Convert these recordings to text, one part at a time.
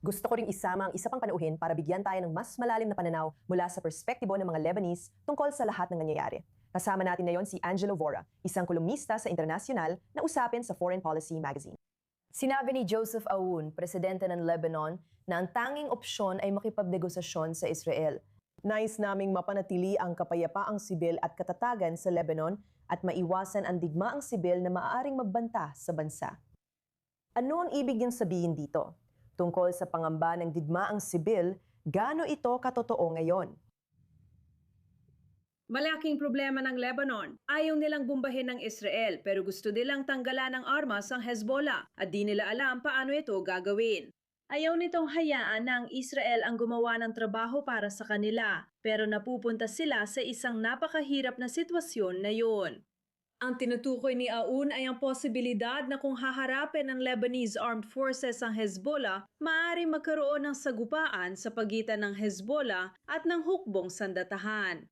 Gusto ko ring isama ang isa pang panauhin para bigyan tayo ng mas malalim na pananaw mula sa perspektibo ng mga Lebanese tungkol sa lahat ng nangyayari. Kasama natin ngayon si Angelo Vora, isang kolumnista sa internasyonal na usapin sa Foreign Policy Magazine. Sinabi ni Joseph Aoun, presidente ng Lebanon, na ang tanging opsyon ay makipagnegosasyon sa Israel. Nais naming mapanatili ang kapayapaang sibil at katatagan sa Lebanon at maiwasan ang digmaang sibil na maaaring magbanta sa bansa. Ano ang ibig niyang sabihin dito? Tungkol sa pangamba ng digmaang sibil, gaano ito katotoo ngayon? Malaking problema ng Lebanon. Ayaw nilang bumbahin ng Israel pero gusto nilang tanggalan ng armas ang Hezbollah at di nila alam paano ito gagawin. Ayaw nitong hayaan na ang Israel ang gumawa ng trabaho para sa kanila pero napupunta sila sa isang napakahirap na sitwasyon na yun. Ang tinutukoy ni Aoun ay ang posibilidad na kung haharapin ng Lebanese Armed Forces ang Hezbollah, maaaring magkaroon ng sagupaan sa pagitan ng Hezbollah at ng hukbong sandatahan.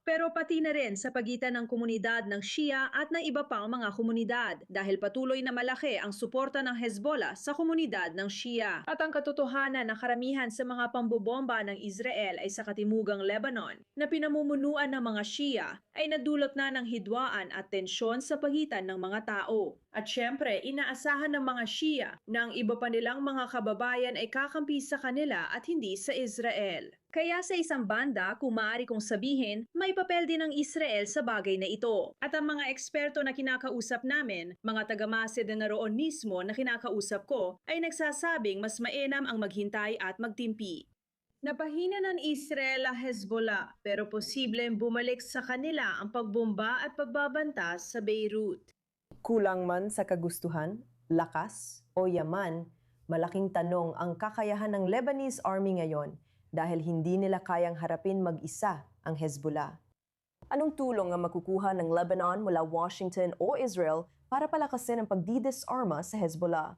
Pero pati na rin sa pagitan ng komunidad ng Shia at ng iba pang mga komunidad dahil patuloy na malaki ang suporta ng Hezbollah sa komunidad ng Shia. At ang katotohanan na karamihan sa mga pambobomba ng Israel ay sa katimugang Lebanon na pinamumunuan ng mga Shia ay nadulot na ng hidwaan at tensyon sa pagitan ng mga tao. At syempre, inaasahan ng mga Shia na ang iba pa nilang mga kababayan ay kakampi sa kanila at hindi sa Israel. Kaya sa isang banda, kung maaari kong sabihin, may papel din ng Israel sa bagay na ito. At ang mga eksperto na kinakausap namin, mga taga-Mased na naroon mismo na kinakausap ko, ay nagsasabing mas mainam ang maghintay at magtimpi. Napahina ng Israel ang Hezbollah, pero posibleng bumalik sa kanila ang pagbomba at pagbabanta sa Beirut. Kulang man sa kagustuhan, lakas o yaman, malaking tanong ang kakayahan ng Lebanese Army ngayon dahil hindi nila kayang harapin mag-isa ang Hezbollah. Anong tulong ang makukuha ng Lebanon mula Washington o Israel para palakasin ang pagdidisarma sa Hezbollah?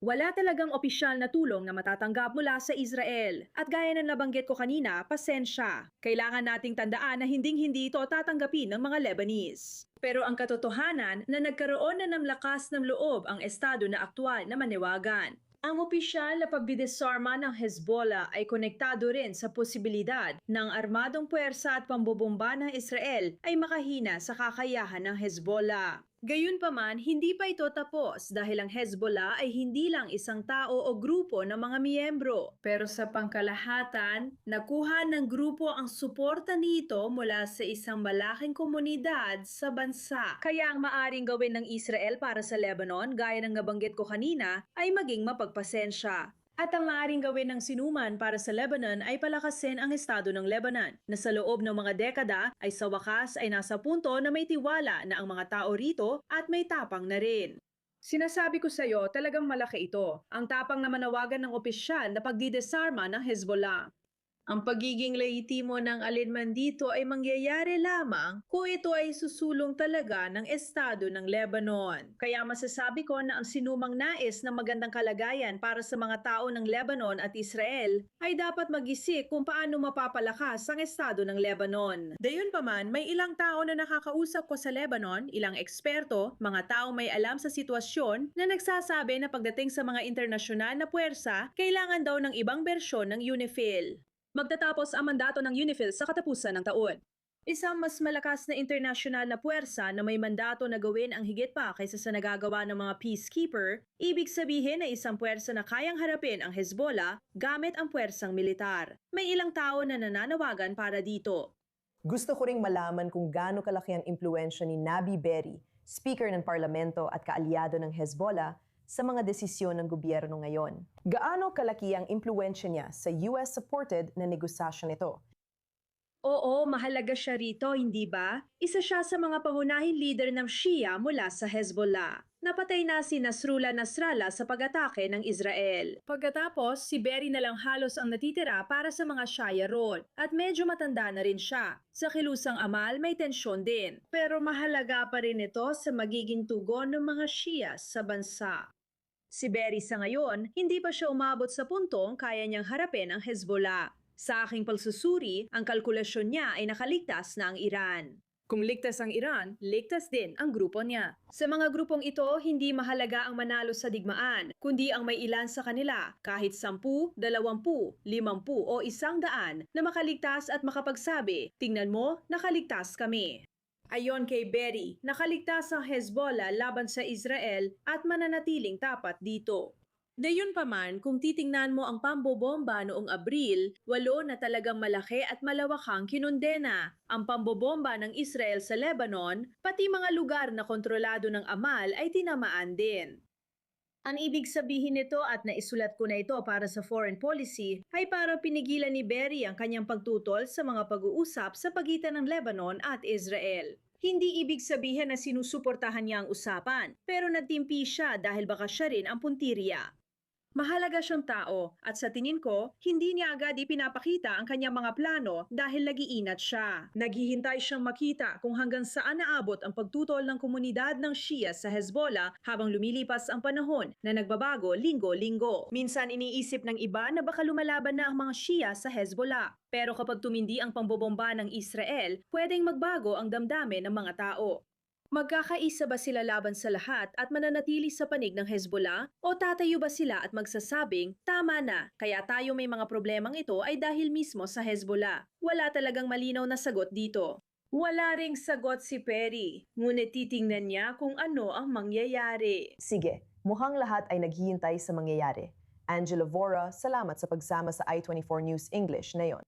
Wala talagang opisyal na tulong na matatanggap mula sa Israel. At gaya ng nabanggit ko kanina, pasensya. Kailangan nating tandaan na hinding-hindi ito tatanggapin ng mga Lebanese. Pero ang katotohanan na nagkaroon na ng lakas ng loob ang estado na aktwal na maniwagan. Ang opisyal na pagdidisarma ng Hezbollah ay konektado rin sa posibilidad ng armadong puwersa at pambobomba ng Israel ay makahina sa kakayahan ng Hezbollah. Gayunpaman, hindi pa ito tapos dahil ang Hezbollah ay hindi lang isang tao o grupo ng mga miyembro. Pero sa pangkalahatan, nakuha ng grupo ang suporta nito mula sa isang malaking komunidad sa bansa. Kaya ang maaring gawin ng Israel para sa Lebanon, gaya ng nabanggit ko kanina, ay maging mapagpasensya. At ang maaaring gawin ng sinuman para sa Lebanon ay palakasin ang estado ng Lebanon na sa loob ng mga dekada ay sa wakas ay nasa punto na may tiwala na ang mga tao rito at may tapang na rin. Sinasabi ko sa iyo, talagang malaki ito, ang tapang na manawagan ng opisyal na pagdidesarma ng Hezbollah. Ang pagiging lehitimo ng alinman dito ay mangyayari lamang kung ito ay susulong talaga ng estado ng Lebanon. Kaya masasabi ko na ang sinumang nais ng magandang kalagayan para sa mga tao ng Lebanon at Israel ay dapat mag-isip kung paano mapapalakas ang estado ng Lebanon. Gayunpaman, may ilang tao na nakakausap ko sa Lebanon, ilang eksperto, mga tao may alam sa sitwasyon na nagsasabi na pagdating sa mga internasyonal na puwersa, kailangan daw ng ibang bersyon ng UNIFIL. Magtatapos ang mandato ng UNIFIL sa katapusan ng taon. Isang mas malakas na internasyonal na puwersa na may mandato na gawin ang higit pa kaysa sa nagagawa ng mga peacekeeper, ibig sabihin na isang puwersa na kayang harapin ang Hezbollah gamit ang puwersang militar. May ilang tao na nananawagan para dito. Gusto ko ring malaman kung gaano kalaki ang impluwensya ni Nabi Berri, speaker ng parlamento at kaalyado ng Hezbollah, sa mga desisyon ng gobyerno ngayon. Gaano kalaki ang impluwensya niya sa US-supported na negosasyon ito? Oo, mahalaga siya rito, hindi ba? Isa siya sa mga pangunahing leader ng Shia mula sa Hezbollah. Napatay na si Nasrullah Nasrallah sa pag-atake ng Israel. Pagkatapos, si Berri na lang halos ang natitira para sa mga Shia roon at medyo matanda na rin siya. Sa kilusang amal, may tensyon din. Pero mahalaga pa rin ito sa magiging tugon ng mga Shia sa bansa. Si Berri sa ngayon, hindi pa siya umabot sa puntong kaya niyang harapin ang Hezbollah. Sa aking pagsusuri, ang kalkulasyon niya ay nakaligtas na ang Iran. Kung ligtas ang Iran, ligtas din ang grupo niya. Sa mga grupong ito, hindi mahalaga ang manalo sa digmaan, kundi ang may ilan sa kanila, kahit 10, 20, 50 o 100 na makaligtas at makapagsabi, tingnan mo, nakaligtas kami. Ayon kay Berry, nakaligtas ang Hezbollah laban sa Israel at mananatiling tapat dito. Gayunpaman, kung titingnan mo ang pambobomba noong Abril, 8 na talagang malaki at malawakang kinundena. Ang pambobomba ng Israel sa Lebanon, pati mga lugar na kontrolado ng Amal ay tinamaan din. Ang ibig sabihin nito at naisulat ko na ito para sa foreign policy ay para pinigilan ni Berry ang kanyang pagtutol sa mga pag-uusap sa pagitan ng Lebanon at Israel. Hindi ibig sabihin na sinusuportahan niya ang usapan, pero nagtimpi siya dahil baka siya rin ang puntirya. Mahalaga siyang tao at sa tingin ko, hindi niya agad ipinapakita ang kanyang mga plano dahil nag-iinat siya. Naghihintay siyang makita kung hanggang saan naabot ang pagtutol ng komunidad ng Shia sa Hezbollah habang lumilipas ang panahon na nagbabago linggo-linggo. Minsan iniisip ng iba na baka lumalaban na ang mga Shia sa Hezbollah. Pero kapag tumindi ang pambobomba ng Israel, pwedeng magbago ang damdamin ng mga tao. Magkakaisa ba sila laban sa lahat at mananatili sa panig ng Hezbollah? O tatayo ba sila at magsasabing, tama na, kaya tayo may mga problemang ito ay dahil mismo sa Hezbollah? Wala talagang malinaw na sagot dito. Wala ring sagot si Perry, ngunit titingnan niya kung ano ang mangyayari. Sige, mukhang lahat ay naghihintay sa mangyayari. Angelo Vora, salamat sa pagsama sa I-24 News English na yon.